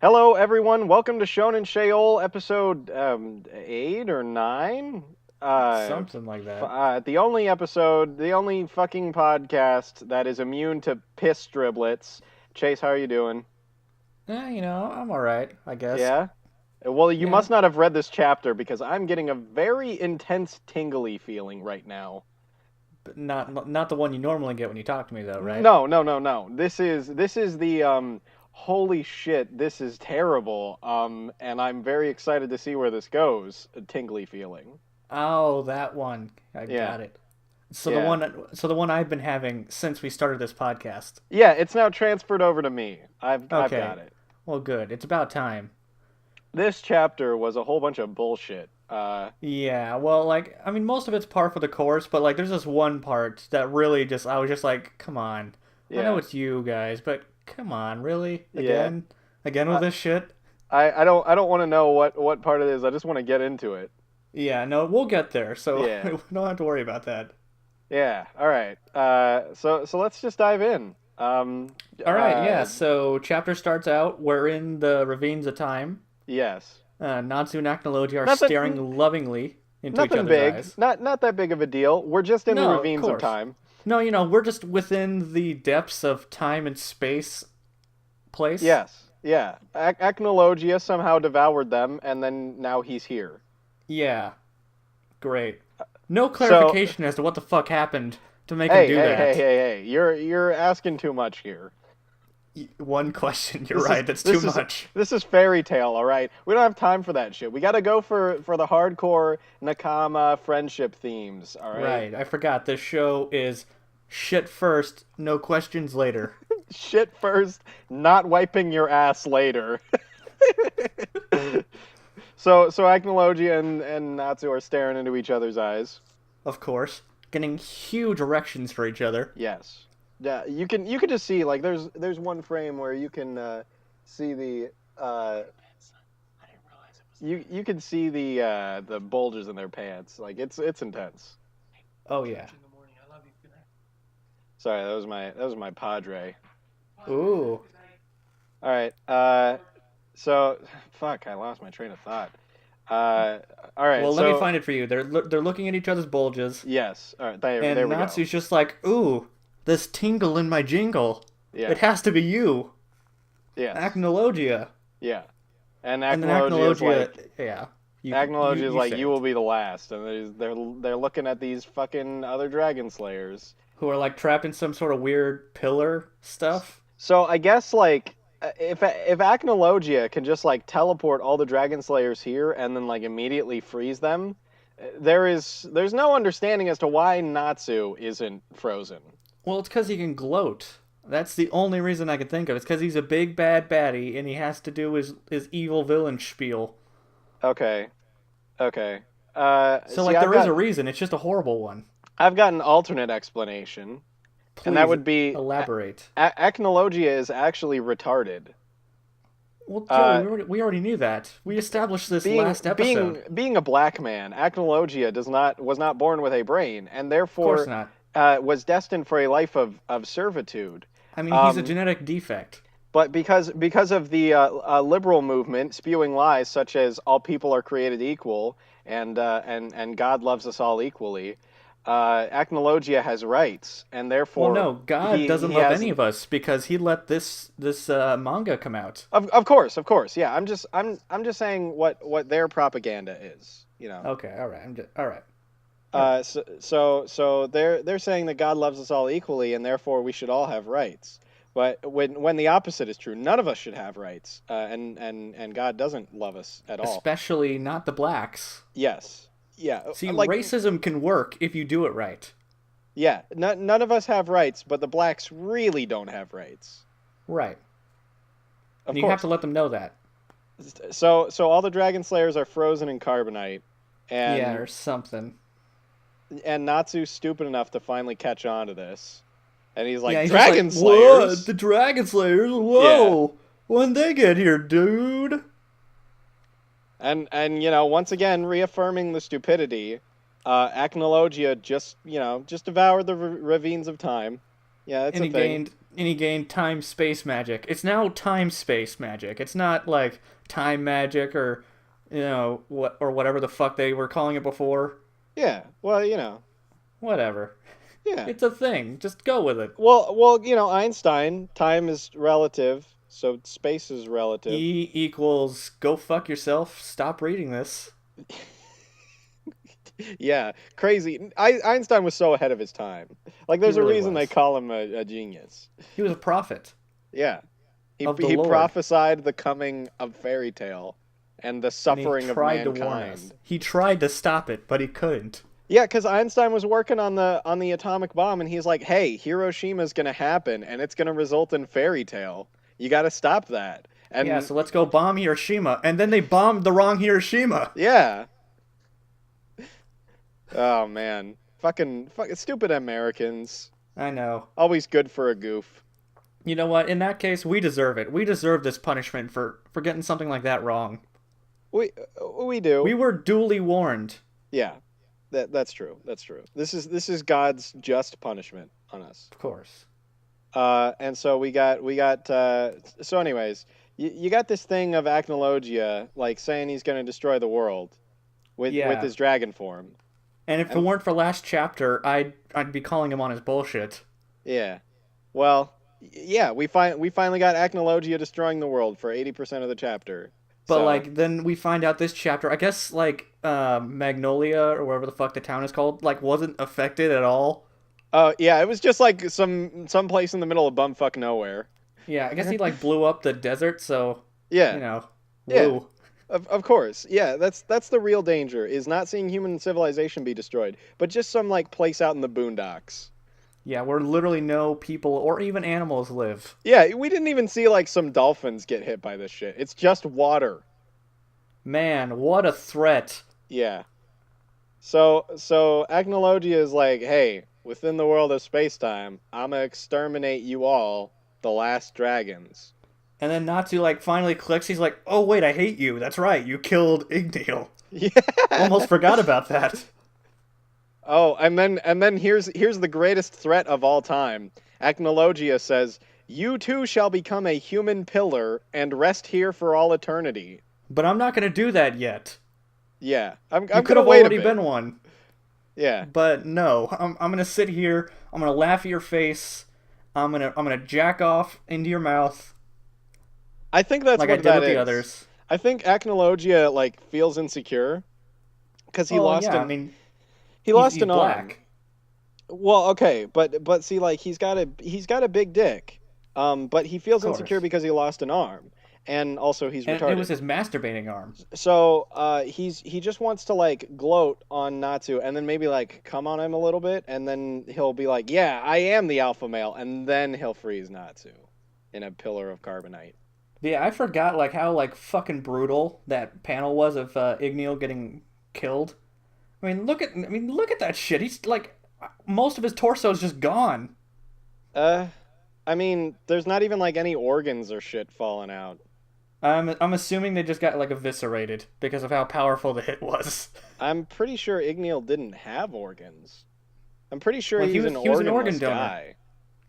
Hello, everyone. Welcome to Shounen Sheol, episode 8 or 9. Something like that. The only episode, the only fucking podcast that is immune to piss driblets. Chase, how are you doing? I'm all right, I guess. Yeah? Well, you Yeah, must not have read this chapter because I'm getting a very intense tingly feeling right now. but not the one you normally get when you talk to me, though, right? No, no, no, no. This is the holy shit, this is terrible. And I'm very excited to see where this goes. A tingly feeling. Oh, that one. I Yeah. got it. So the Yeah. one I've been having since we started this podcast. Yeah, it's now transferred over to me. I've got Okay, it. well, good. It's about time. This chapter was a whole bunch of bullshit. Yeah, well, most of it's par for the course, but there's this one part that really I was just like, come on. I know Yeah. it's you guys, but come on, really? Yeah. Again with I this shit? I don't want to know what part it is. I just want to get into it. Yeah, no, we'll get there, so Yeah. we don't have to worry about that. Yeah. All right. So let's just dive in. All right, yeah. So chapter starts out. We're in the ravines of time. Yes. Natsu and Aknology are Nothing staring lovingly into each nothing other's big. eyes. Not that big of a deal. We're just in the No, of ravines of course. time. No, we're just within the depths of time and space place. Yes. Yeah. Acnologia somehow devoured them and then now he's here. Yeah, great. No So, clarification as to what the fuck happened to make him hey, do hey, hey, that. hey, hey. You're asking too much here. One question. You're This is right. That's too this is much. this is fairy tale, all right? We don't have time for that shit. We got to go for the hardcore Nakama friendship themes, all right? Right. I forgot. This show is shit first, no questions later. Shit first, not wiping your ass later. So Acnologia and Natsu are staring into each other's eyes. Of course, getting huge erections for each other. Yes. Yeah, you can just see like there's one frame where you can see the you can see the bulges in their pants. Like it's intense. Oh yeah. Sorry, that was my padre. Ooh. All right. So fuck, I lost my train of thought. All right. Well, let me So find it for you. They're looking at each other's bulges, yes. All right. There and we go. Natsu's just like, "Ooh, this tingle in my jingle. Yeah. It has to be you, Yes. Acnologia." Yeah. And And then Acnologia is like yeah, Acnologia is you like say you will it. be the last, and they're looking at these fucking other dragon slayers. Who are trapped in some sort of weird pillar stuff. So I guess like if Acnologia can just like teleport all the Dragon Slayers here and then like immediately freeze them, there's no understanding as to why Natsu isn't frozen. Well, it's because he can gloat. That's the only reason I can think of. It's because he's a big bad baddie and he has to do his evil villain spiel. Okay, okay. So See, there is a reason. It's just a horrible one. I've got an alternate explanation, and that Please would be elaborate. Acnologia is actually retarded. Well, Joe, Uh, we already knew that. We established this being last episode. being being a black man, Acnologia was not born with a brain, and Of course therefore not. was destined for a life of servitude. I mean, he's a Um, genetic defect. but because of the liberal movement spewing lies such as all people are created equal and God loves us all equally, Acnologia has rights, and Well, therefore no, God he doesn't he love has any of us because he let this manga come out. of course, yeah. I'm just saying what their propaganda is, you know. Okay, all right. All right. All right. So they're saying that God loves us all equally, and therefore we should all have rights. But when the opposite is true, none of us should have rights, and God doesn't love us at all. Especially not the blacks. Yes, yeah, See, like racism can work if you do it right. yeah, none of us have rights, but the blacks really don't have rights. Right. Of And you have course. to let them know that. So all the Dragon Slayers are frozen in carbonite, Yeah, and or something. Natsu's stupid enough to finally catch on to this, and he's Yeah, like, he's just Dragon like, what? Slayers. The Dragon Slayers? Yeah. Whoa! When they get here, dude? And once again reaffirming the stupidity, Acnologia just devoured the ravines of time. Yeah, that's And a he thing. gained and he gained time space magic. It's now time space magic. It's not like time magic or what or whatever the fuck they were calling it before. Yeah. Well, Whatever. yeah. It's a thing. Just go with it. Well, Einstein, time is relative, so space is relative. E equals go fuck yourself. Stop reading this. Yeah, crazy. Einstein was so ahead of his time. Like, He there's a really reason they was. call him a genius. He was a prophet Yeah, he of the he Lord, prophesied the coming of fairy tale and the and he suffering of tried to warn us. mankind. He tried to stop it, but he couldn't. Yeah, because Einstein was working on the atomic bomb, and he's like, "Hey, Hiroshima's gonna happen, and it's gonna result in fairy tale. You got to stop that." Yeah, And so let's go bomb Hiroshima, and then they bombed the wrong Hiroshima. yeah, oh man, fucking stupid Americans. I know. Always good for a goof. You know what? In that case, we deserve it. We deserve this punishment for getting something like that wrong. We we do. We were duly warned. Yeah, that's true. That's true. This is God's just punishment on us. Of course. And so we got. So, anyways, you got this thing of Acnologia, like saying he's going to destroy the world with Yeah. his dragon form. And if it And weren't for last chapter, I'd be calling him on his bullshit. yeah, well, yeah, we finally got Acnologia destroying the world for 80% of the chapter. But So, like then we find out this chapter, I guess like Magnolia or wherever the fuck the town is called, like wasn't affected at all. yeah, it was just like some place in the middle of bumfuck nowhere. Yeah, I guess he like blew up the desert, so Yeah, yeah. woo. Of course, yeah. That's the real danger, is not seeing human civilization be destroyed, but just some like place out in the boondocks. Yeah, where literally no people or even animals live. Yeah, we didn't even see like some dolphins get hit by this shit. It's just water. Man, what a threat. Yeah. So Agnologia is like, hey, within the world of space-time, I'm gonna exterminate you all, the last dragons. And then Natsu like finally clicks. He's like, "Oh wait, I hate you. That's right. You killed Igneal. Yeah. Almost forgot about that." Oh, and then here's the greatest threat of all time. Acnologia says, "You too shall become a human pillar and rest here for all eternity." But I'm not gonna do that yet. Yeah, I'm You could gonna have wait a already bit. been one. Yeah, But no, I'm gonna sit here. I'm gonna laugh at your face. I'm gonna jack off into your mouth I think that's like I what did that with the is. others. I think Acnologia like feels insecure because he Oh lost yeah, I an mean he he's lost he's an arm. black. Well, okay, but see, like he's got a big dick, but he Of feels insecure course. because he lost an arm, and also he's And it retarded. was his masturbating arm. So he just wants to like gloat on Natsu, and then maybe like come on him a little bit, and then he'll be like, "Yeah, I am the alpha male," and then he'll freeze Natsu in a pillar of carbonite. Yeah, I forgot like how like fucking brutal that panel was of Igneal getting killed. I mean, look at that shit. He's like most of his torso is just gone. Uh, I mean, there's not even like any organs or shit falling out. I'm assuming they just got like eviscerated because of how powerful the hit was. I'm pretty sure Igneal didn't have organs. I'm pretty sure Like he's an he was an organ organless donor. guy.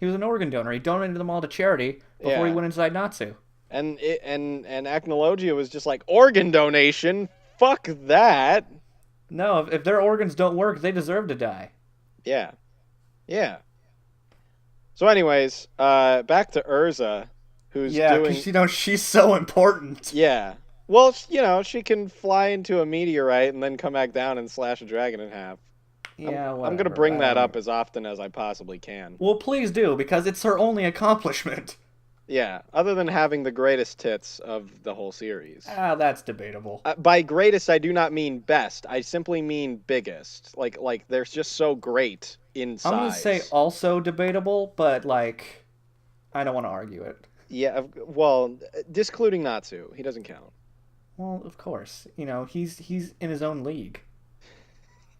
He was an organ donor. He donated them all to charity before he Yeah. went inside Natsu. And Acnologia was just like, organ donation? Fuck that. No, if their organs don't work, they deserve to die. Yeah. Yeah. So anyways, back to Urza, who's Yeah, doing because she's so important. yeah. Well, she can fly into a meteorite and then come back down and slash a dragon in half. Yeah, I'm gonna whatever. bring I that don't up even- as often as I possibly can. Well, please do because it's her only accomplishment. Yeah, other than having the greatest tits of the whole series. Ah, that's debatable. By greatest, I do not mean best. I simply mean biggest. Like they're just so great in size. I'm gonna say also debatable, but like, I don't want to argue it. Yeah, well, discluding Natsu, he doesn't count. Well, of course, he's in his own league.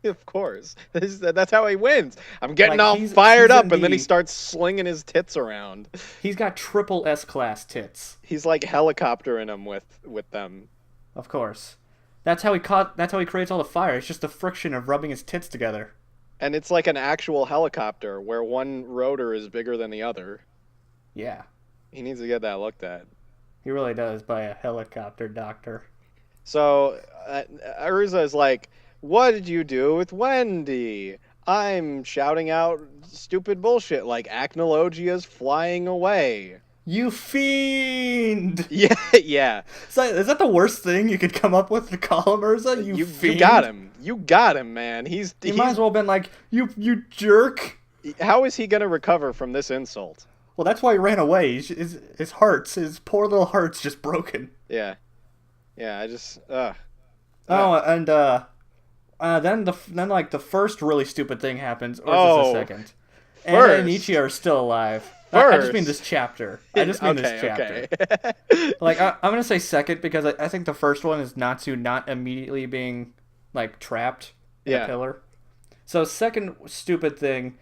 Of course, that's how he wins. I'm getting Like all he's fired he's up, in and then he the starts slinging his tits around. he's got triple S class tits. He's like helicoptering them with them. Of course, That's how he creates all the fire. It's just the friction of rubbing his tits together. And it's like an actual helicopter where one rotor is bigger than the other. Yeah, He needs to get that looked at. he really does by a helicopter doctor. So Arusa is like, "What did you do with Wendy?" I'm shouting out stupid bullshit like Acnologia's flying away. You fiend! Yeah, yeah. Is that the worst thing you could come up with to call him, Urza? You You got fiend! him. You got him, man. You might as well have been like, you jerk! How is he gonna recover from this insult? Well, that's why he ran away. His hearts, his poor little heart's just broken. Yeah. Yeah, I just Oh, and then like the first really stupid thing happens, or is this Oh, the second? Anna and first. Ichi are still alive. I just mean this First. chapter. I just mean this chapter. Okay. Like I'm gonna say second because I think the first one is Natsu not immediately being like trapped in a Yeah. pillar. So second stupid thing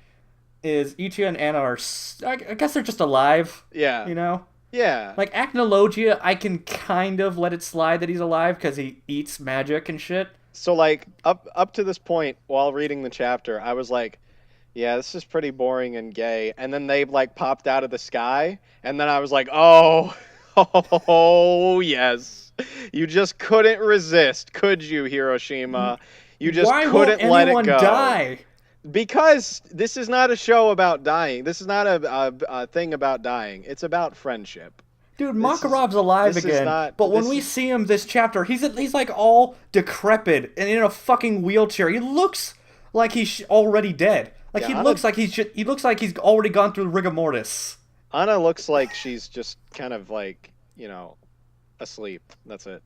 is Ichi and Anna are I guess they're just alive. Yeah. You know. Yeah. Like Acnologia, I can kind of let it slide that he's alive because he eats magic and shit. So like up to this point while reading the chapter, I was like, yeah, this is pretty boring and gay. And then they like popped out of the sky, and then I was like, oh, oh yes. You just couldn't resist, could you, Hiroshima? You just Why won't couldn't let it anyone go. die? Because this is not a show about dying. This is not a thing about dying. It's about friendship. Dude, This is- Makarov's alive this is again. not- But when this we is- see him this chapter, he's like all decrepit and in a fucking wheelchair. He looks like he's already dead. Like Yeah, he Anna- looks like he looks like he's already gone through rigor mortis. Anna looks like she's just kind of like, asleep. That's it.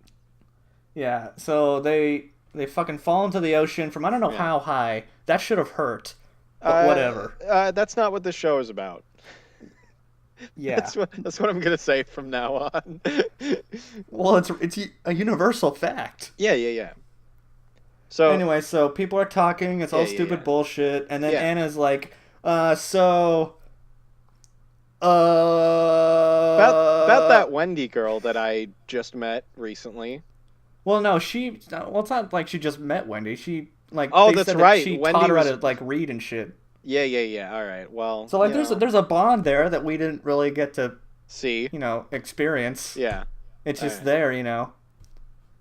Yeah, so they fucking fall into the ocean from I don't know Yeah. how high. That should have hurt. But whatever. That's not what this show is about. Yeah. That's what I'm gonna say from now on. Well, it's a universal fact. Yeah. So Anyway, so people are talking. It's all Yeah. stupid bullshit, and then Yeah. Anna's like, about that Wendy girl that I just met recently. Well, no, well, it's not like she just met Wendy. She like Oh, they that's said that right. She Wendy taught her how was- to like read and shit. Yeah. All right. Well, So like, there's a bond there that we didn't really get to see. experience. Yeah. It's just Alright. there.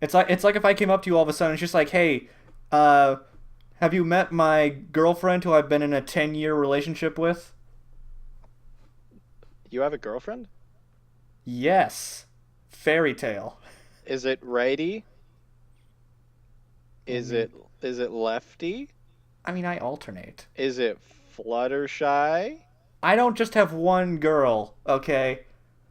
It's like if I came up to you all of a sudden, it's just like, hey, have you met my girlfriend who I've been in a 10-year relationship with? You have a girlfriend? Yes. Fairy tale. Is it righty? Is it lefty? I mean, I alternate. Is it Fluttershy? I don't just have one girl, okay?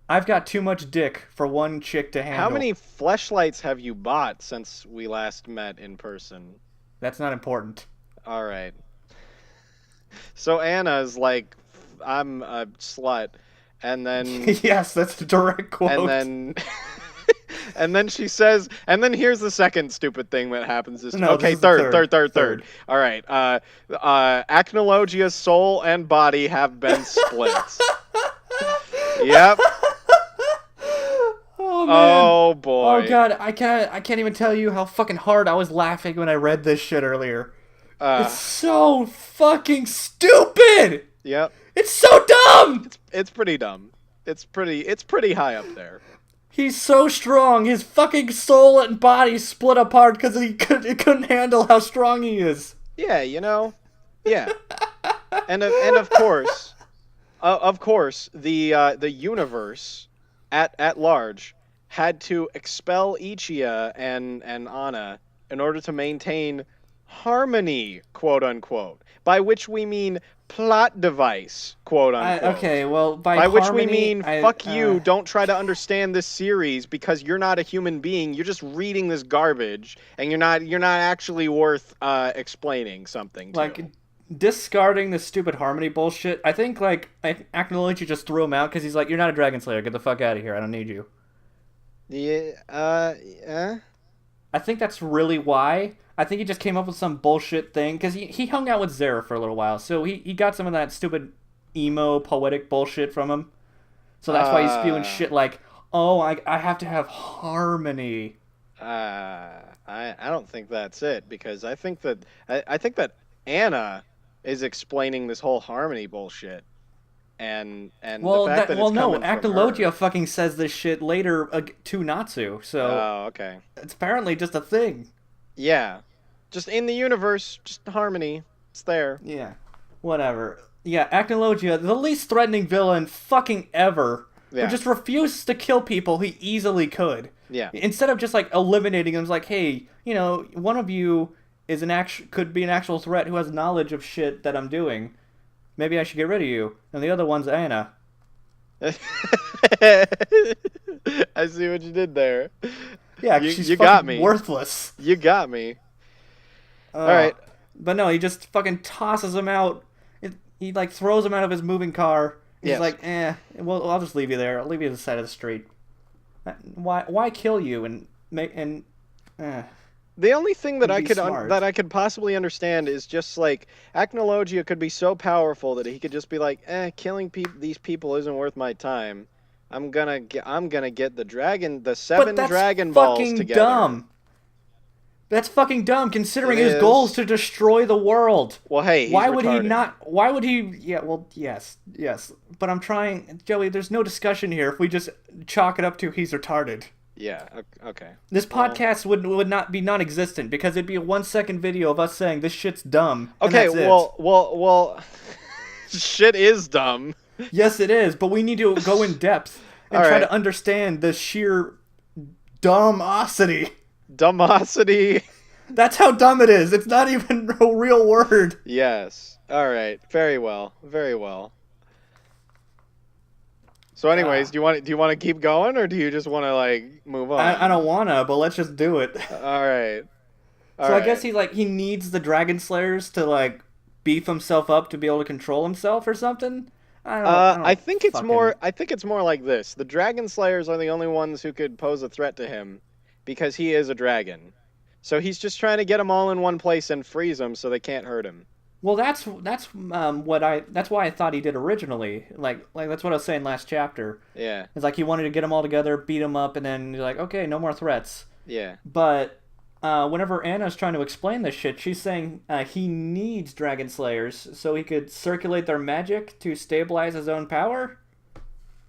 I've got too much dick for one chick to handle. How many fleshlights have you bought since we last met in person? That's not important. All right. So Anna's like, I'm a slut, and then Yes, that's a direct quote. and then and then she says, and then here's the second stupid thing that happens. No, Okay, this is the third. All right. Acnologia's soul and body have been split. Yep. Oh man. Oh boy. Oh god, I can't even tell you how fucking hard I was laughing when I read this shit earlier. It's so fucking stupid. Yep. It's so dumb. It's pretty dumb. It's pretty high up there. He's so strong. His fucking soul and body split apart because he couldn't handle how strong he is. Yeah, Yeah. And of course, the universe at large had to expel Ichiya and Anna in order to maintain harmony, quote unquote. By which we mean plot device, quote unquote. Okay, well, By which we harmony, mean fuck you, don't try to understand this series because you're not a human being. You're just reading this garbage and you're not actually worth explaining something to. Like, discarding the stupid harmony bullshit. I think Acnology just threw him out because he's like, "You're not a Dragon Slayer. Get the fuck out of here. I don't need you." Yeah. I think that's really why. I think he just came up with some bullshit thing because he hung out with Zera for a little while, so he got some of that stupid emo poetic bullshit from him. So that's why he's spewing shit like, "Oh, I have to have harmony." I don't think that's it because I think that Anna is explaining this whole harmony bullshit. and the Well, fact that it's no, coming from her. Actologia fucking says this shit later to Natsu, so Oh, okay. it's apparently just a thing. Yeah, just in the universe, just harmony. It's there. Yeah, whatever. Yeah, Actologia, the least threatening villain fucking ever, who Yeah, just refuses to kill people he easily could. yeah. Instead of just like eliminating them, it's like, hey, one of you is could be an actual threat who has knowledge of shit that I'm doing. Maybe I should get rid of you. And the other one's Anna. I see what you did there. Yeah, You she's you got fucking me. worthless. You got me. All Uh, right. but no, he just fucking tosses him out. He like throws him out of his moving car. He's Yes. like, well, I'll just leave you there. I'll leave you at the side of the street. Why kill you and make and The only thing that and I be could smart? that I could possibly understand is just like Acnologia could be so powerful that he could just be like, killing these people isn't worth my time. I'm gonna get the But 7 that's Dragon Balls fucking together. dumb. That's fucking dumb, It considering his goal is is. to destroy the world. Well, hey, he's Why would he retarded. not? Why would he? Yeah, well, yes. But I'm trying, Joey. There's no discussion here if we just chalk it up to he's retarded. Yeah. Okay. This Well. podcast would not be non-existent because it'd be a 1 second video of us saying this shit's dumb, and Okay. that's it. Well. Shit is dumb. Yes, it is, but we need to go in depth and All try right. to understand the sheer dumbosity. Dumbosity. That's how dumb it is. It's not even a real word. Yes. All right. Very well. Very well. So, anyways, Ah. do you want to keep going, or do you just want to like move I on? don't wanna, but let's just do it. All right. All So I guess right. he needs the Dragon Slayers to like beef himself up to be able to control himself or something. I I don't think it's more. fucking. I think it's more like this. The Dragon Slayers are the only ones who could pose a threat to him, because he is a dragon. So he's just trying to get them all in one place and freeze them so they can't hurt him. Well, that's why I thought he did originally. Like that's what I was saying last chapter. Yeah. It's like he wanted to get them all together, beat them up, and then he's like, okay, no more threats. Yeah. But whenever Anna's trying to explain this shit, she's saying he needs Dragon Slayers so he could circulate their magic to stabilize his own power.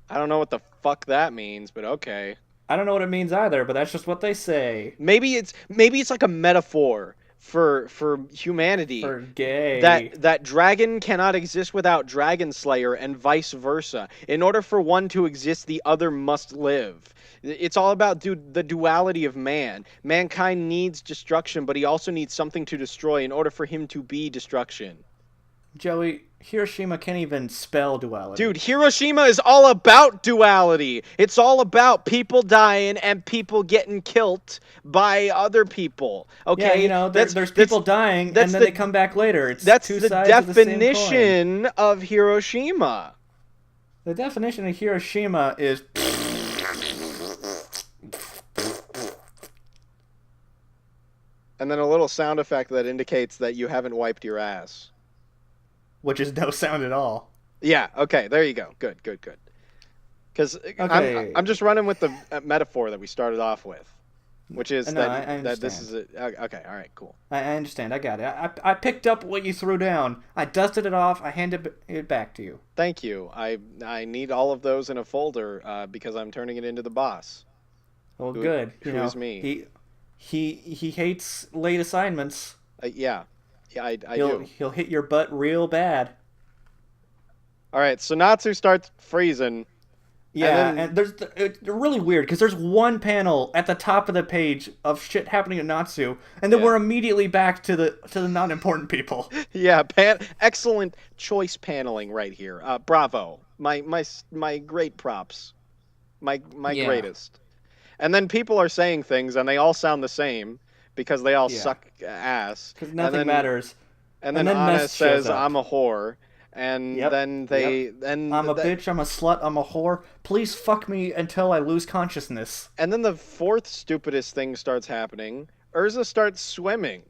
I don't know what the fuck that means, but okay. I don't know what it means either, but that's just what they say. Maybe it's like a metaphor for humanity. For gay. That dragon cannot exist without Dragon Slayer and vice versa. In order for one to exist, the other must live. It's all about the duality of man. Mankind needs destruction, but he also needs something to destroy in order for him to be destruction. Joey, Hiroshima can't even spell duality. Dude, Hiroshima is all about duality. It's all about people dying and people getting killed by other people. Yeah, Okay, there's people dying, and then they come back later. It's that's two the sides of the same coin. definition of Hiroshima. The definition of Hiroshima is And then a little sound effect that indicates that you haven't wiped your ass. which is no sound at all. Yeah, okay, there you go. Good. Because Okay. I'm just running with the metaphor that we started off with, which is No, that this is understand. okay. All right, cool. I understand. I got it. I picked up what you threw down. I dusted it off. I handed it back to you. Thank you. I need all of those in a folder because I'm turning it into the boss. Well, good. Who is me? He hates late assignments. Yeah, I He'll do. he'll hit your butt real bad. All right, so Natsu starts freezing. Yeah, then- and it's really weird because there's one panel at the top of the page of shit happening to Natsu, and then Yeah. we're immediately back to the not important people. Yeah, excellent choice paneling right here. Bravo. My great props. My Yeah. greatest. And then people are saying things and they all sound the same because they all Yeah. suck ass. Because And nothing then- matters. And then And then Anna Mess shows says, up. "I'm a whore." And Yep, then I'm a bitch, I'm a slut, I'm a whore. Please fuck me until I lose consciousness. And then the fourth stupidest thing starts happening. Urza starts swimming.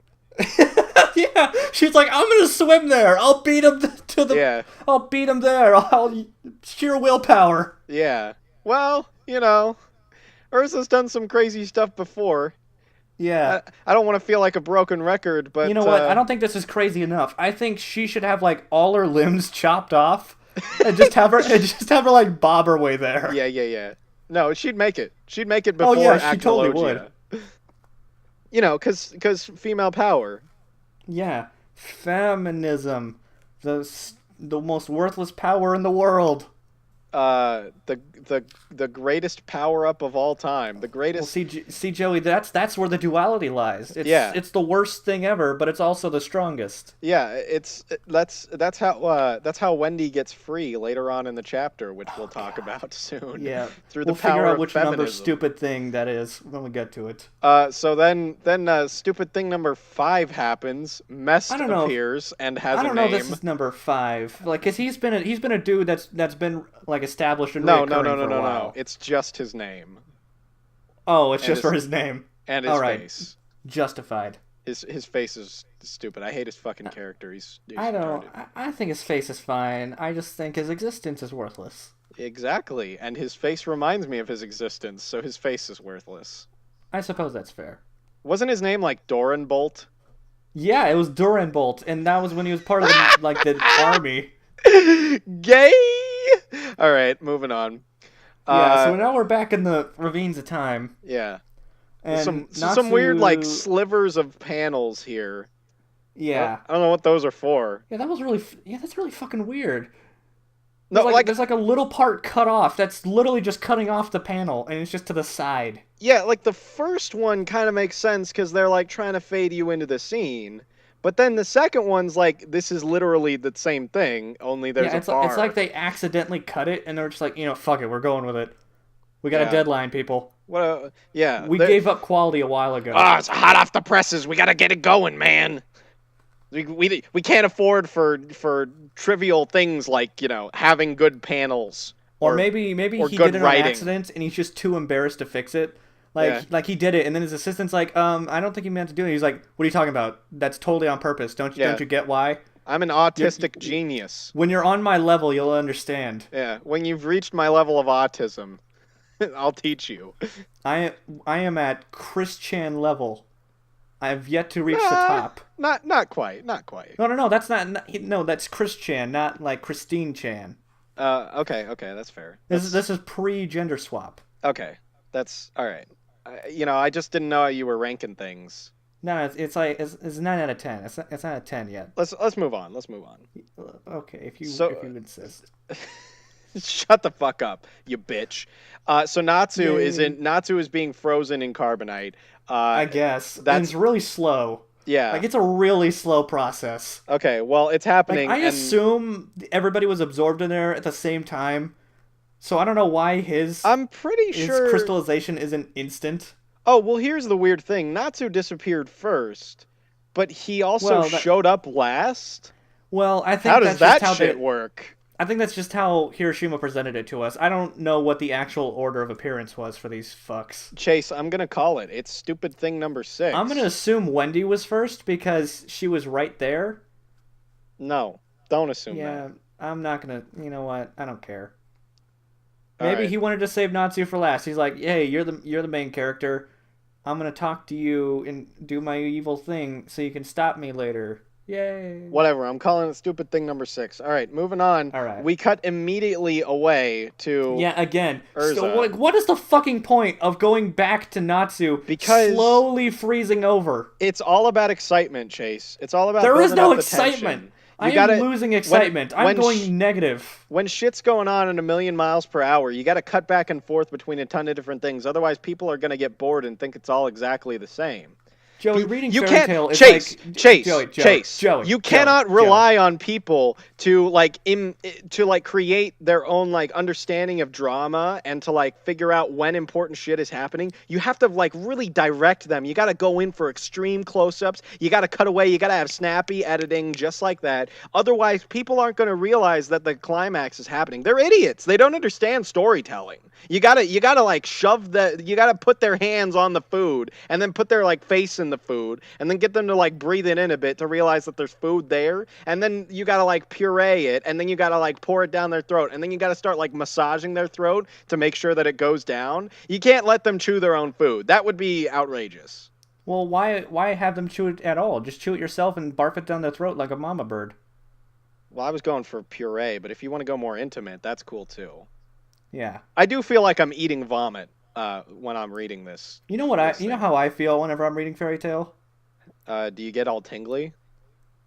Yeah, she's like, I'm gonna swim there. I'll beat him to the. Yeah. I'll beat him there. I'll sheer willpower. Yeah. Well, Urza's done some crazy stuff before. Yeah. I don't want to feel like a broken record, but You know what? I don't think this is crazy enough. I think she should have like all her limbs chopped off and just have her like bob her way there. Yeah, yeah, yeah. No, she'd make it. She'd make it Oh before yeah, she totally would. Acnologia. You know, cause female power. Yeah, feminism, the most worthless power in the world. The greatest power up of all time. The Well, greatest. see, Joey, that's where the duality lies. It's Yeah, it's the worst thing ever, but it's also the strongest. yeah. That's how Wendy gets free later on in the chapter, which we'll Oh talk God. about soon, Yeah, through the we'll figure power out of which number feminism. stupid thing that is when we get to it. So then stupid thing number 5 happens. I Mest don't know. appears and has I a don't know if this name. is number 5. Like, cause he's been a dude that's been like established and No, no, no, reoccurring no, for a no, no. while. It's just his name Oh, it's and just for his name. and his All right, face. justified. His face is stupid. I hate his fucking character. He's I don't. retarded. I think his face is fine. I just think his existence is worthless. Exactly. And his face reminds me of his existence, so his face is worthless. I suppose that's fair. Wasn't his name like Doran Bolt? Yeah, it was Duran Bolt, and that was when he was part of the army. Gay. All right, moving on. Yeah, so now we're back in the ravines of time, Yeah. There's and some weird like Natsu. slivers of panels here. Yeah, I don't know what those are for. yeah, that was really. Yeah, that's really fucking weird. No, There's like a little part cut off that's literally just cutting off the panel, and it's just to the side. yeah, like the first one kind of makes sense because they're like trying to fade you into the scene. But then the second one's like, this is literally the same thing, only there's Yeah, a bar. it's like they accidentally cut it, and they're just like, fuck it, we're going with it. We got Yeah. a deadline, people. Yeah. We gave up quality a while ago. Ah, it's hot off the presses. We gotta get it going, man. We can't afford for trivial things like, having good panels. Or maybe or he good did it writing. on accident, and he's just too embarrassed to fix it. Yeah. Like he did it, and then his assistant's like, I don't think he meant to do it. He's like, what are you talking about? That's totally on purpose. Don't Yeah. you get why? I'm an autistic genius. When you're on my level, you'll understand. Yeah, when you've reached my level of autism, I'll teach you. I am at Chris Chan level. I have yet to reach the Ah, top. Not quite, not quite. No, that's no, that's Chris Chan, not like Christine Chan. Okay, that's fair. This is pre-gender swap. Okay, that's all right. I just didn't know how you were ranking things. No, it's like it's 9 out of 10. It's not a 10 yet. Let's move on. Let's move on. Okay, if you insist. Shut the fuck up, you bitch. So Natsu is being frozen in carbonite. I guess that's it's really slow. yeah. Like it's a really slow process. Okay, well, it's happening. Like I assume everybody was absorbed in there at the same time. So I don't know why I'm pretty his sure crystallization isn't instant. Oh, well, here's the weird thing. Natsu disappeared first, but he also showed up last? Well, I think How does that's just that how shit work? I think that's just how Hiroshima presented it to us. I don't know what the actual order of appearance was for these fucks. Chase, I'm going to call it. It's stupid thing number 6. I'm going to assume Wendy was first because she was right there. No, don't assume that. Yeah, I'm not going to. You know what? I don't care. All Maybe right. he wanted to save Natsu for last. He's like, "Hey, you're the main character. I'm going to talk to you and do my evil thing so you can stop me later." Yay. Whatever, I'm calling it stupid thing number 6. All right, moving on. All right. We cut immediately away to Yeah, again. Urza. So, like, what is the fucking point of going back to Natsu Because- slowly freezing over? It's all about excitement, Chase. It's all about There is building no up the excitement. tension. I gotta- am losing excitement. I'm when going negative. When shit's going on at 1,000,000 miles per hour, you got to cut back and forth between a ton of different things. Otherwise, people are going to get bored and think it's all exactly the same. Joey, reading You Fairy can't Tail is Chase, like Chase, Joey, Chase. Joey, you Joey, cannot Joey. rely on people to create their own like understanding of drama and to like figure out when important shit is happening. You have to like really direct them. You got to go in for extreme close-ups. You got to cut away. You got to have snappy editing just like that. Otherwise, people aren't going to realize that the climax is happening. They're idiots. They don't understand storytelling. You gotta like you gotta put their hands on the food and then put their like face in the food and then get them to like breathe it in a bit to realize that there's food there, and then you gotta like puree it, and then you gotta like pour it down their throat, and then you gotta start like massaging their throat to make sure that it goes down. You can't let them chew their own food. That would be outrageous. Well, why have them chew it at all? Just chew it yourself and barf it down their throat like a mama bird. Well, I was going for puree, but if you want to go more intimate, that's cool too. Yeah. I do feel like I'm eating vomit when I'm reading this You know what this you know thing. how I feel whenever I'm reading fairy tale? Do you get all tingly?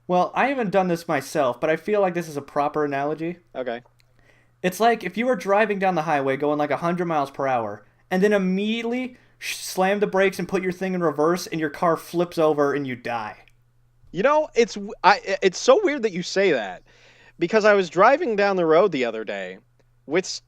Well, I haven't done this myself, but I feel like this is a proper analogy. Okay. It's like if you were driving down the highway going like 100 miles per hour and then immediately slam the brakes and put your thing in reverse and your car flips over and you die. You know, it's so weird that you say that because I was driving down the road the other day with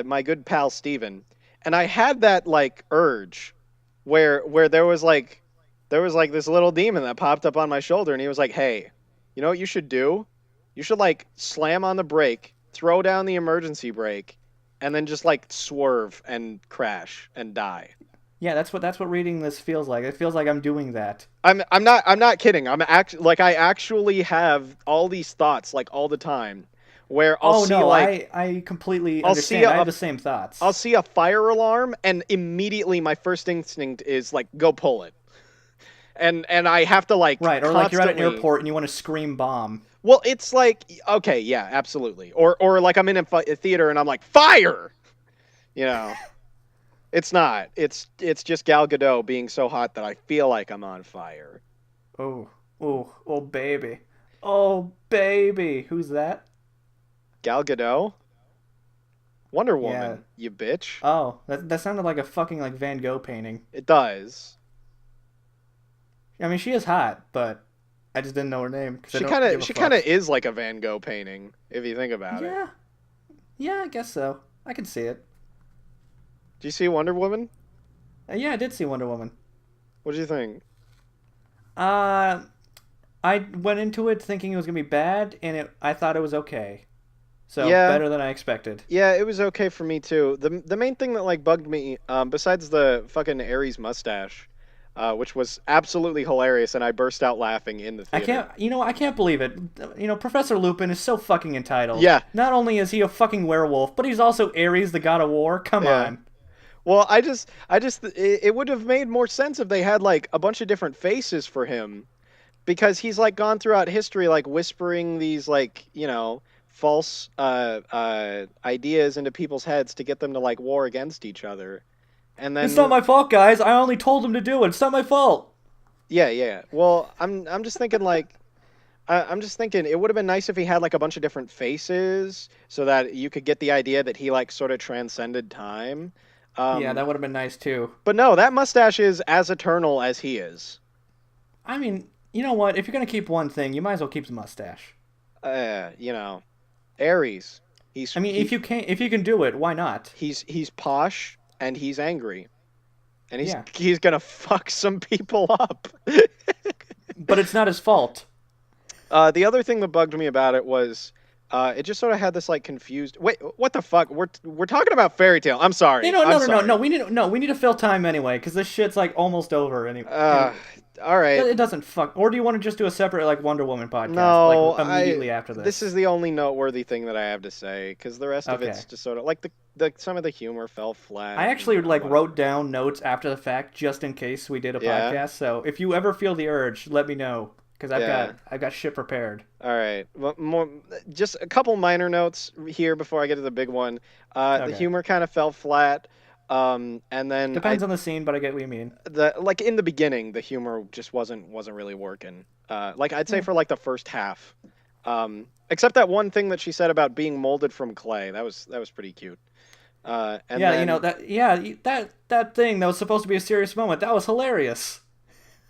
my good pal Steven, and I had that like urge where there was like this little demon that popped up on my shoulder and he was like, "Hey, you know what you should do? You should like slam on the brake, throw down the emergency brake, and then just like swerve and crash and die." Yeah, that's what reading this feels like. It feels like I'm doing that. I'm not kidding. I actually have all these thoughts like all the time where Oh no, I completely I'll see understand. I a have the same I'll thoughts. see a fire alarm and immediately my first instinct is like go pull it. And I have to like Right, or like you're at an constantly. airport and you want to scream bomb. Well, it's like okay, yeah, absolutely. Or like I'm in a theater and I'm like fire. You know. It's not. It's just Gal Gadot being so hot that I feel like I'm on fire. Oh, oh, oh baby. Oh baby. Who's that? Gal Gadot? Wonder Yeah. Woman, you bitch. Oh, that sounded like a fucking like Van Gogh painting. It does. I mean, she is hot, but I just didn't know her name because I She don't kind give of a she kind of fuck. is like a Van Gogh painting if you think about it. Yeah, yeah, I guess so. I can see it. Do you see Wonder Woman? Yeah, I did see Wonder Woman. What do you think? Uh, I went into it thinking it was gonna be bad, and I thought it was okay. So Yeah, better than I expected. yeah, it was okay for me too. The main thing that like bugged me, besides the fucking Ares mustache, which was absolutely hilarious, and I burst out laughing in the I theater. can't, I can't believe it. Professor Lupin is so fucking entitled. Yeah, Not only is he a fucking werewolf, but he's also Ares, the god of war. Come yeah. on. Well, it would have made more sense if they had like a bunch of different faces for him because he's like gone throughout history like whispering these like false ideas into people's heads to get them to like war against each other and It's not then my fault, guys. I only told him to do it. It's not my fault. yeah. Well, I'm just thinking like I'm just thinking it would have been nice if he had like a bunch of different faces so that you could get the idea that he like sort of transcended time. Yeah, um that would have been nice too. but no, that mustache is as eternal as he is. I mean, you know what? If you're gonna keep one thing, you might as well keep the mustache. You know, Ares. He's I mean, he if you can do it, why not? he's posh and he's angry and he's Yeah, he's gonna fuck some people up. but it's not his fault. The other thing that bugged me about it was it just sort of had this like confused. Wait, what the fuck? We're talking about fairy tale. I'm You sorry. know, I'm no. sorry. We need to fill time anyway, because this shit's like almost over. Uh, Anyway, all right. it doesn't fuck. Or do you want to just do a separate like Wonder Woman podcast, like No, immediately after this is this? the only noteworthy thing that I have to say because the rest of Okay. it's just sort of like the some of the humor fell I flat. actually And, like whatever. wrote down notes after the fact just in case we did a Yeah, podcast. So if you ever feel the urge, let me know because yeah. I've got shit prepared. All right. Well, just a couple minor notes here before I get to the big one. The Okay. humor kind of fell flat. And then Depends on the scene, but I get what you mean. the like in the beginning, the humor just wasn't really working. Like I'd say Yeah. for like the first half. Except that one thing that she said about being molded from clay. That was pretty cute. And Yeah, then, that thing that was supposed to be a serious moment. That was hilarious.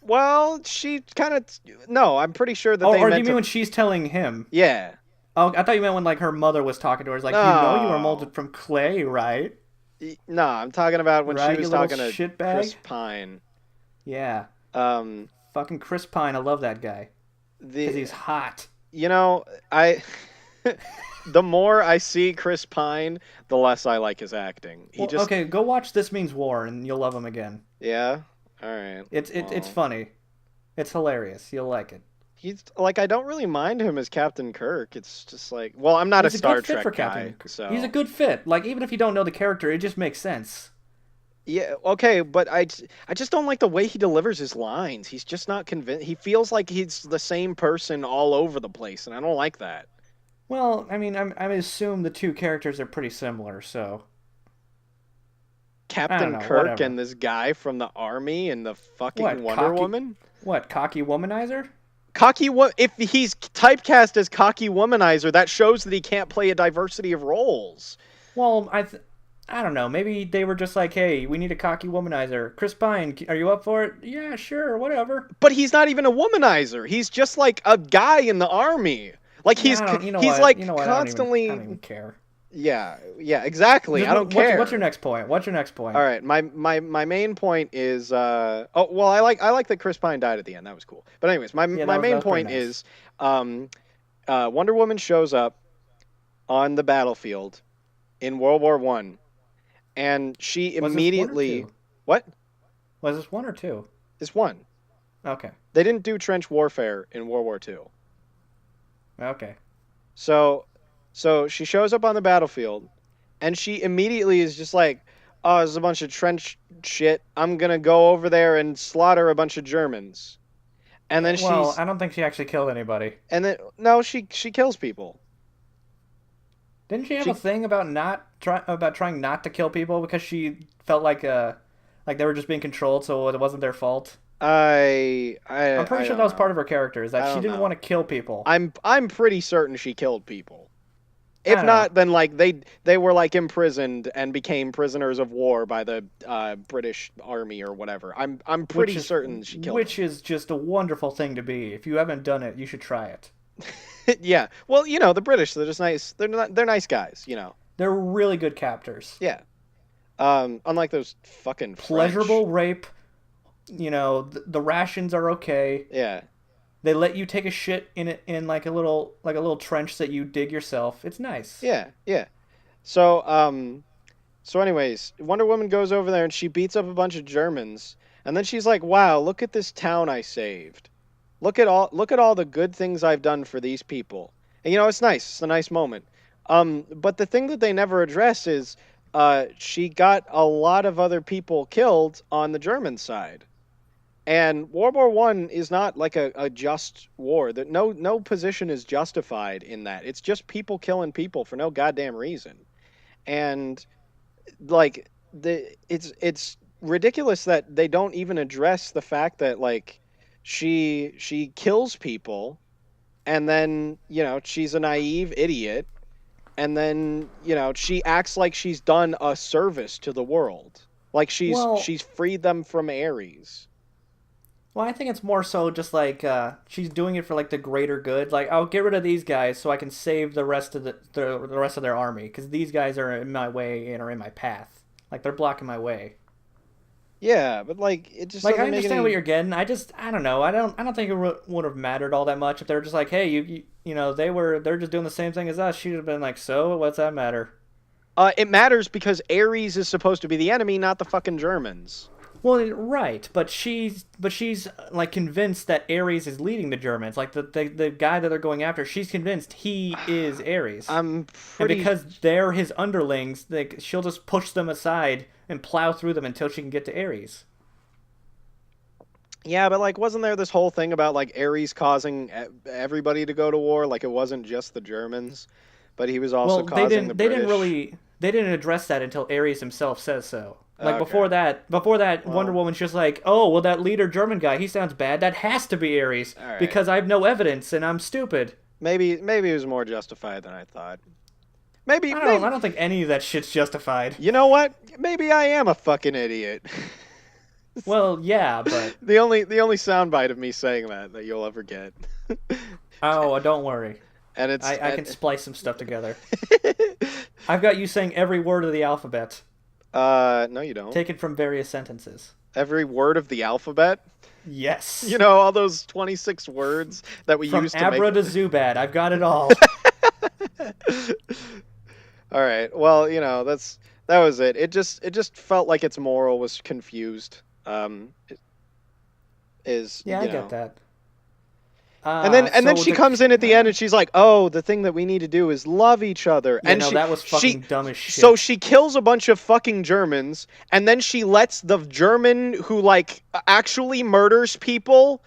well, she kind of no. I'm pretty sure that Oh, they or do you meant mean to. when she's telling him? Yeah. Oh, I thought you meant when like her mother was talking to her. It's like, you were No. molded from clay, right? No, I'm talking about when she Right, you was little talking to Chris shitbag. Pine. Yeah, Um, fucking Chris Pine. I love that guy because the he's hot. I the more I see Chris Pine, the less I like his acting. He Well, just okay, go watch This Means War and you'll love him again. yeah. All right. It's Well, funny. It's hilarious. You'll like it. he's like I don't really mind him as Captain Kirk. It's just like, well, I'm not a He's a Star good fit for Trek guy, Captain. He's a so good fit. Like even if you don't know the character, it just makes sense. yeah, okay, but I just don't like the way he delivers his lines. He's just not convinced. He feels like he's the same person all over the place, and I don't like that. Well, I mean, I assume the two characters are pretty similar, so I don't Captain know. Kirk Whatever. and this guy from the army and the fucking What Wonder cocky? Woman. What cocky womanizer? If he's typecast as cocky womanizer, that shows that he can't play a diversity of roles. Well, I don't know. Maybe they were just like, hey, we need a cocky womanizer. Chris Pine, are you up for it? Yeah, sure, whatever. But he's not even a womanizer. He's just like a guy in the army. Like Yeah, I don't. You know he's what? You like know what? I don't constantly. even care. Yeah, exactly. Just, I don't what's your care. next point? What's your next All point? right, my main point is oh well, I like that Chris Pine died at the end. That was cool. But anyways, my Yeah, my that main was pretty point nice. is um Wonder Woman shows up on the battlefield in World War I, and she Was this one or immediately two? what Was this one or two? is one. Okay. They didn't do trench warfare in World War II. Okay. So she shows up on the battlefield, and she immediately is just like, "Oh, there's a bunch of trench shit. I'm gonna go over there and slaughter a bunch of Germans." And then Well, she's I don't think she actually killed anybody. and then no, she kills people. Didn't she have a She thing about trying not to kill people because she felt like they were just being controlled, so it wasn't their fault? I'm pretty I sure that don't was part know. of her character, is I that she don't didn't want know. to kill people. I'm pretty certain she killed people. I If don't know. not, then like they were like imprisoned and became prisoners of war by the British army or whatever. I'm Which pretty is certain she killed which is just a wonderful thing to be. If you haven't done it, you should try it. them. Yeah. Well, the British, they're just nice. They're nice guys. They're really good captors. Yeah. Unlike those fucking French. Pleasurable rape. The rations are okay. Yeah. They let you take a shit in like a little trench that you dig yourself. It's nice. Yeah. Yeah. So so anyways, Wonder Woman goes over there and she beats up a bunch of Germans, and then she's like, "Wow, look at this town I saved. Look at all the good things I've done for these people." And it's nice. It's a nice moment. But the thing that they never address is she got a lot of other people killed on the German side. And World War I is not like a just war. That no position is justified in that. It's just people killing people for no goddamn reason. And like it's ridiculous that they don't even address the fact that like she kills people, and then she's a naive idiot, and then she acts like she's done a service to the world, like she's Well, she's freed them from Ares. Well, I think it's more so just like she's doing it for like the greater good. Like, I'll get rid of these guys so I can save the rest of the rest of their army because these guys are in my way and are in my path. Like they're blocking my way. Yeah, but like it just Like I doesn't make understand what any. you're getting. I don't know. I don't think it would have mattered all that much if they were just like, hey, they're just doing the same thing as us. She'd have been like, so what's that matter? It matters because Ares is supposed to be the enemy, not the fucking Germans. Well, right, but she's like convinced that Ares is leading the Germans. Like the guy that they're going after, she's convinced he is Ares. I'm And pretty. because they're his underlings, like she'll just push them aside and plow through them until she can get to Ares. Yeah, but like, wasn't there this whole thing about like Ares causing everybody to go to war? Like, it wasn't just the Germans, but he was also Well, they causing the didn't they didn't British. really they didn't address that until Ares himself says so. Like Okay. before that Wonder Well, Woman's just like, "Oh, well that leader German guy, he sounds bad. That has to be Ares all right. because I have no evidence and I'm stupid." Maybe it was more justified than I thought. Maybe I maybe don't think any of that shit's justified. you know what? Maybe I am a fucking idiot. Well, yeah, but The only soundbite of me saying that you'll ever get. oh, don't worry. And it's I can splice some stuff together. I've got you saying every word of the alphabet, no, you don't. taken from various sentences. Every word of the alphabet. Yes. All those 26 words that we From used to make. Abra to Zubad, I've got it all. All right. Well, that was it. It just felt like its moral was confused. It is, Yeah, I get that. and then So she the comes in at the end and she's like, "Oh, the thing that we need to do is love each other." yeah, And no, she that was she fucking dumb as so shit. she kills a bunch of fucking Germans, and then she lets the German who like actually murders people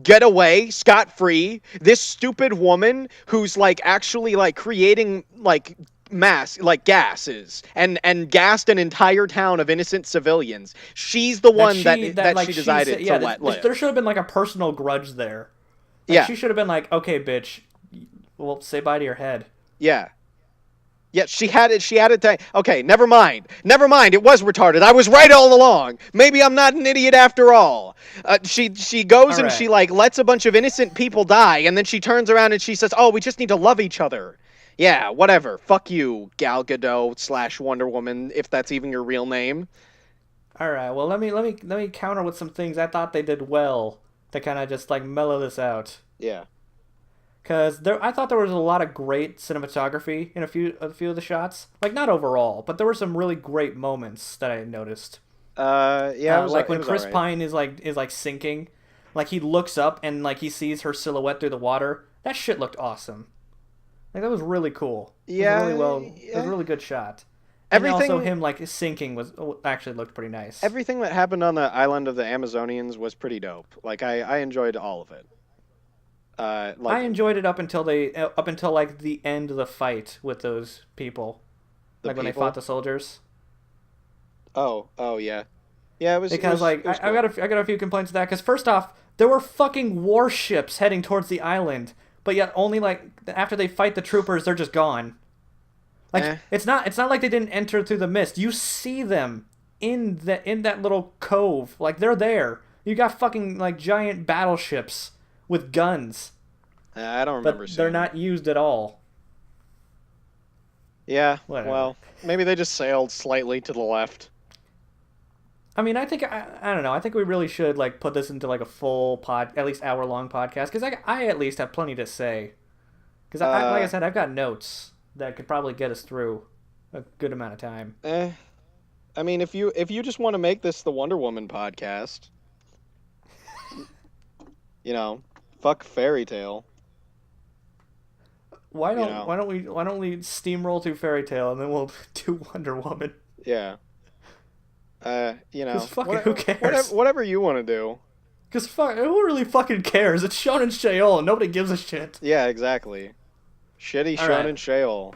get away scot-free. This stupid woman who's like actually like creating like gases and gassed an entire town of innocent civilians. She's the one that she decided to let live. There should have been like a personal grudge there. Like, Yeah. she should have been like, okay, bitch, well, say bye to your head. Yeah. Yeah, she had it to... Okay, never mind. Never mind, it was retarded. I was right all along. Maybe I'm not an idiot after all. She goes and she, like, lets a bunch of innocent people die, and then she turns around and she says, oh, we just need to love each other. Yeah, whatever. Fuck you, Gal Gadot / Wonder Woman, if that's even your real name. All right, well, let me counter with some things I thought they did well to kind of just, like, mellow this out. Yeah. Because I thought there was a lot of great cinematography in a few of the shots. Like, not overall, but there were some really great moments that I noticed. Yeah, like when Chris Pine is like sinking, like he looks up and like he sees her silhouette through the water. That shit looked awesome. Like, that was really cool. Yeah, it was a really good shot. Everything, and also him like sinking actually looked pretty nice. Everything that happened on the island of the Amazonians was pretty dope. Like I enjoyed all of it. I enjoyed it up until like the end of the fight with those people, like when they fought the soldiers. Oh yeah, yeah. It was because cool. I got a few complaints with that. Because first off, there were fucking warships heading towards the island, but yet only like after they fight the troopers, they're just gone. Like it's not like they didn't enter through the mist. You see them in that little cove. Like, they're there. You got fucking like giant battleships with guns. I don't remember. But they're not used at all. Yeah. Whatever. Well, maybe they just sailed slightly to the left. I mean, I think I don't know. I think we really should like put this into like a full at least hour-long podcast, because I at least have plenty to say. Because like I said, I've got notes that could probably get us through a good amount of time. I mean, if you just want to make this the Wonder Woman podcast, you know, fuck Fairy Tale. Why don't we steamroll through Fairy Tale and then we'll do Wonder Woman? Yeah. You know, who cares? Whatever you want to do. Because who really fucking cares? It's Shounen Sheol. Nobody gives a shit. Yeah, exactly. Shitty Shounen Sheol.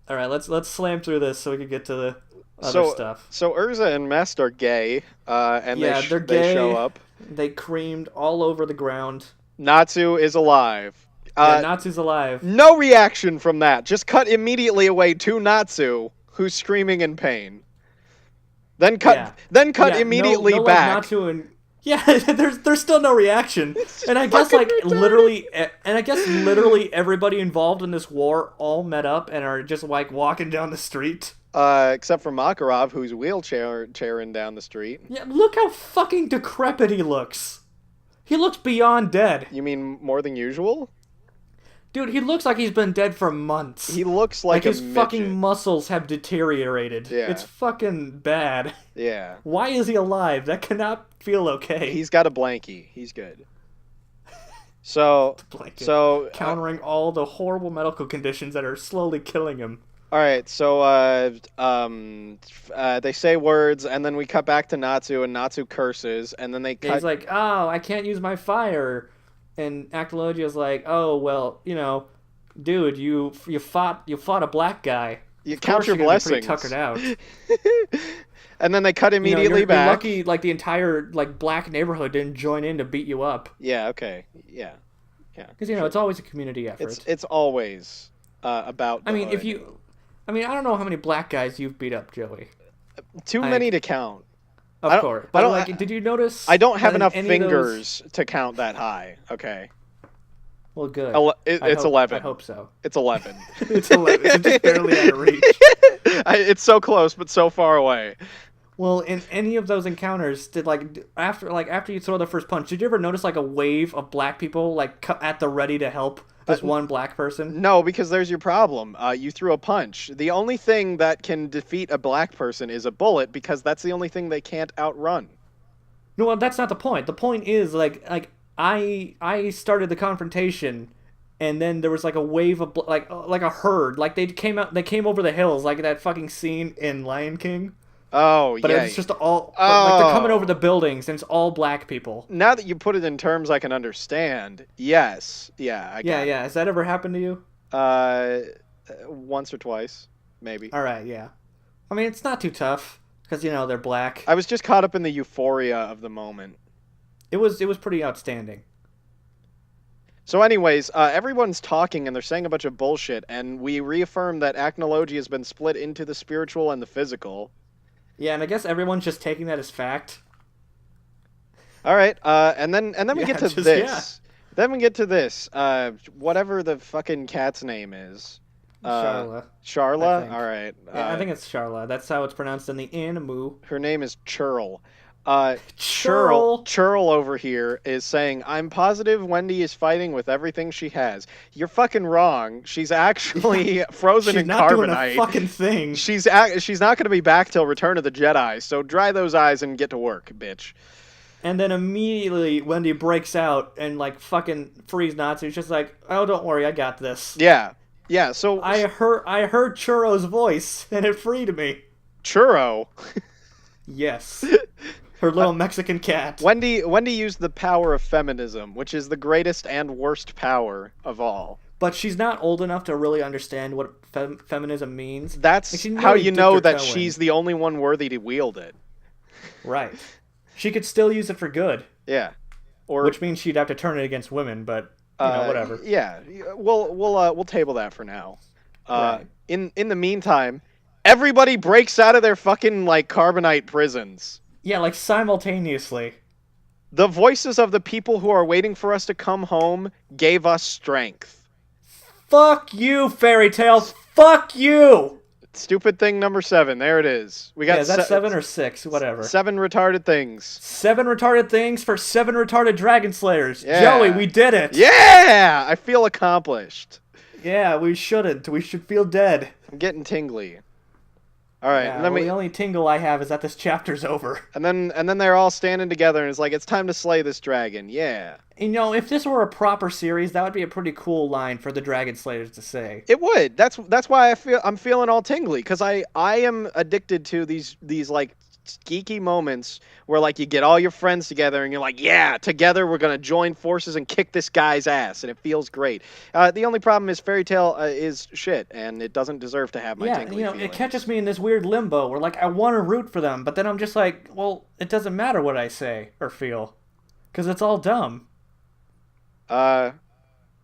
All right, let's slam through this so we can get to the other stuff. So Urza and Mest are gay, and they're gay. They show up. They creamed all over the ground. Natsu is alive. Natsu's alive. No reaction from that. Just cut immediately away to Natsu, who's screaming in pain. Then cut immediately no, back. Like Natsu there's still no reaction. And I guess literally everybody involved in this war all met up and are just like walking down the street. Except for Makarov, who's wheelchairing down the street. Yeah, look how fucking decrepit he looks. He looks beyond dead. You mean more than usual? Dude, he looks like he's been dead for months. He looks like his fucking muscles have deteriorated. Yeah. It's fucking bad. Yeah. Why is he alive? That cannot feel okay. He's got a blankie. He's good. So countering all the horrible medical conditions that are slowly killing him. All right, so they say words, and then we cut back to Natsu, and Natsu curses, and then they cut. He's like, "Oh, I can't use my fire," and Actologia's like, "Oh, well, you know, dude, you fought a black guy. You count your blessings." Tuckered out. And then they cut immediately back. You're lucky, like the entire like black neighborhood didn't join in to beat you up. Yeah. Okay. Yeah. Yeah. Because it's always a community effort. It's always about. I mean, I don't know how many black guys you've beat up, Joey. Too many to count. Of course. But did you notice? I don't have enough fingers to count that high. Okay. Well, good. It's 11. I hope so. It's 11. It's 11. It's just barely out of reach. It's so close, but so far away. Well, in any of those encounters, after you throw the first punch, did you ever notice like a wave of black people like at the ready to help this one black person? No, because there's your problem. You threw a punch. The only thing that can defeat a black person is a bullet, because that's the only thing they can't outrun. No, well, that's not the point. The point is like I started the confrontation, and then there was like a wave of like a herd. Like they came over the hills, like that fucking scene in Lion King. Oh, But yeah. it's just all, but like they're coming over Oh. the buildings and it's all black people. Now that you put it in terms I can understand, yes. Yeah, I Yeah, got it. yeah. Has that ever happened to you? Uh, once or twice, maybe. All right, yeah. I mean, it's not too tough because they're black. I was just caught up in the euphoria of the moment. It was pretty outstanding. So, anyways, everyone's talking and they're saying a bunch of bullshit, and we reaffirm that acnology has been split into the spiritual and the physical. Yeah, and I guess everyone's just taking that as fact. All right, and then we get Yeah, to just yeah. this. Then we get to this. Whatever the fucking cat's name is. Charla, I Charla. All think. right. Yeah, I think it's Charla. That's how it's pronounced in the Animu. Her name is Churl. Churl. Churl over here is saying, "I'm positive Wendy is fighting with everything she has." You're fucking wrong. She's actually frozen She's in not doing a carbonite. fucking thing. She's not going to be back till Return of the Jedi. So dry those eyes and get to work, bitch. And then immediately Wendy breaks out and like fucking frees Natsu. She's just like, "Oh, don't worry, I got this." Yeah, yeah. So I heard Churro's voice and it freed me. Churro. Yes. Her little Mexican cat. Wendy used the power of feminism, which is the greatest and worst power of all. But she's not old enough to really understand what feminism means. That's Like, she how really you dipped know her that toe in. she's the only one worthy to wield it. Right. She could still use it for good, Yeah. Or which means she'd have to turn it against women, but whatever. Yeah, we'll table that for now. Right. In the meantime, everybody breaks out of their fucking like carbonite prisons. Yeah, like simultaneously. The voices of the people who are waiting for us to come home gave us strength. Fuck you, fairy tale. Fuck you. Stupid thing number 7. There it is. We got Yeah, is that 7 or 6? Whatever. 7 retarded things. 7 retarded things for 7 retarded dragon slayers. Yeah. Joey, we did it. Yeah, I feel accomplished. Yeah, we shouldn't. We should feel dead. I'm getting tingly. All right, Yeah, and then the only tingle I have is that this chapter's over. and then they're all standing together, and it's like it's time to slay this dragon. Yeah, If this were a proper series, that would be a pretty cool line for the dragon slayers to say. it would. That's why I'm feeling all tingly because I am addicted to these like geeky moments where like you get all your friends together and you're like, yeah, together we're gonna join forces and kick this guy's ass, and it feels great. The only problem is Fairy Tail is shit, and it doesn't deserve to have my Yeah, tingly feelings. it catches me in this weird limbo where like I want to root for them, but then I'm just like, well, it doesn't matter what I say or feel, because it's all dumb. I'm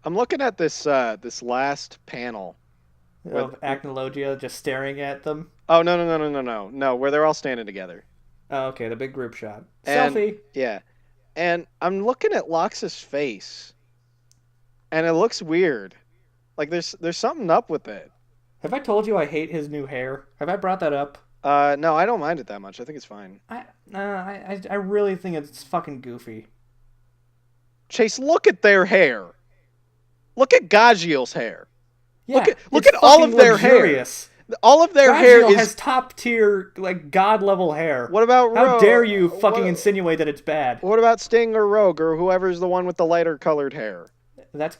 looking at this last panel. Of Acnologia just staring at them. Oh no, where they're all standing together. Oh, okay, the big group shot. And, Selfie. Yeah. And I'm looking at Lox's face. And it looks weird. Like there's something up with it. Have I told you I hate his new hair? Have I brought that up? No, I don't mind it that much. I think it's fine. I really think it's fucking goofy. Chase, look at their hair. Look at Gajiel's hair. Yeah, Look it's at all of fucking their luxurious. hair. All of their hair Gajiel is has top tier, like god level hair. What about How Rogue? dare you fucking insinuate that it's bad? What about Sting or Rogue or whoever's the one with the lighter colored hair? That's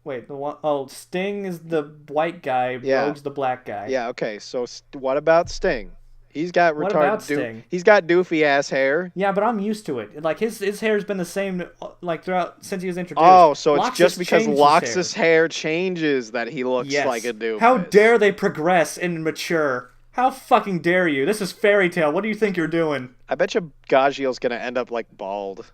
Wait, the one oh Sting is the white guy, Yeah. Rogue's the black guy. Yeah, okay. So what about Sting? He's got What retarded about Sting? He's got doofy ass hair. Yeah, but I'm used to it. Like his hair's been the same like throughout since he was introduced. Oh, so it's Loxus just because changed his Lox's hair changes that he looks Yes. like a doofus. How dare they progress and mature? How fucking dare you? This is Fairy Tail. What do you think you're doing? I bet you Gajiel's gonna end up like bald.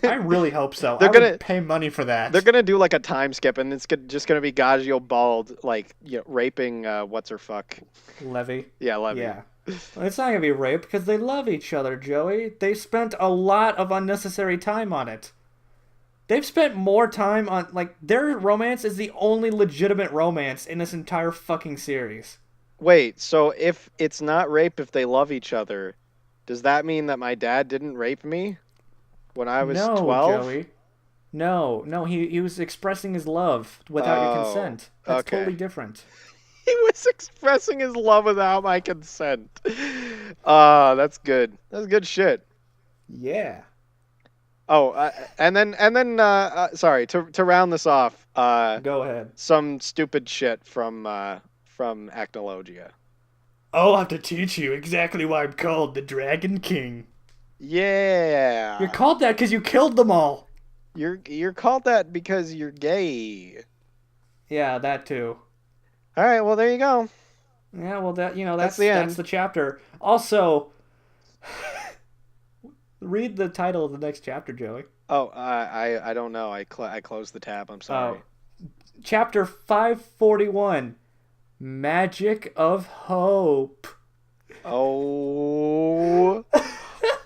I really hope so. They're I gonna- would pay money for that. They're gonna do like a time skip, and it's just gonna be Gajiel bald, like raping what's her fuck. Levy. Yeah, Levy. Yeah. Well, it's not gonna be rape because they love each other, Joey. They spent a lot of unnecessary time on it. They've spent more time on their romance is the only legitimate romance in this entire fucking series. Wait, so if it's not rape if they love each other, does that mean that my dad didn't rape me when I was 12? Joey. No, he was expressing his love without your consent. That's okay. totally different. He was expressing his love without my consent. That's good. That's good shit. Yeah. Oh, and then sorry, to round this off, Go ahead. some stupid shit from Acnologia. I'll have to teach you exactly why I'm called the Dragon King. You're Yeah. called that because you killed them all. You're called that because you're gay. Yeah, that too. All right, well there you go. Yeah, well that That's the that's end. the chapter. Also, read the title of the next chapter, Joey. Oh, I don't know. I closed the tab. I'm Oh, sorry. chapter 541, Magic of Hope. Oh.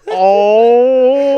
Oh.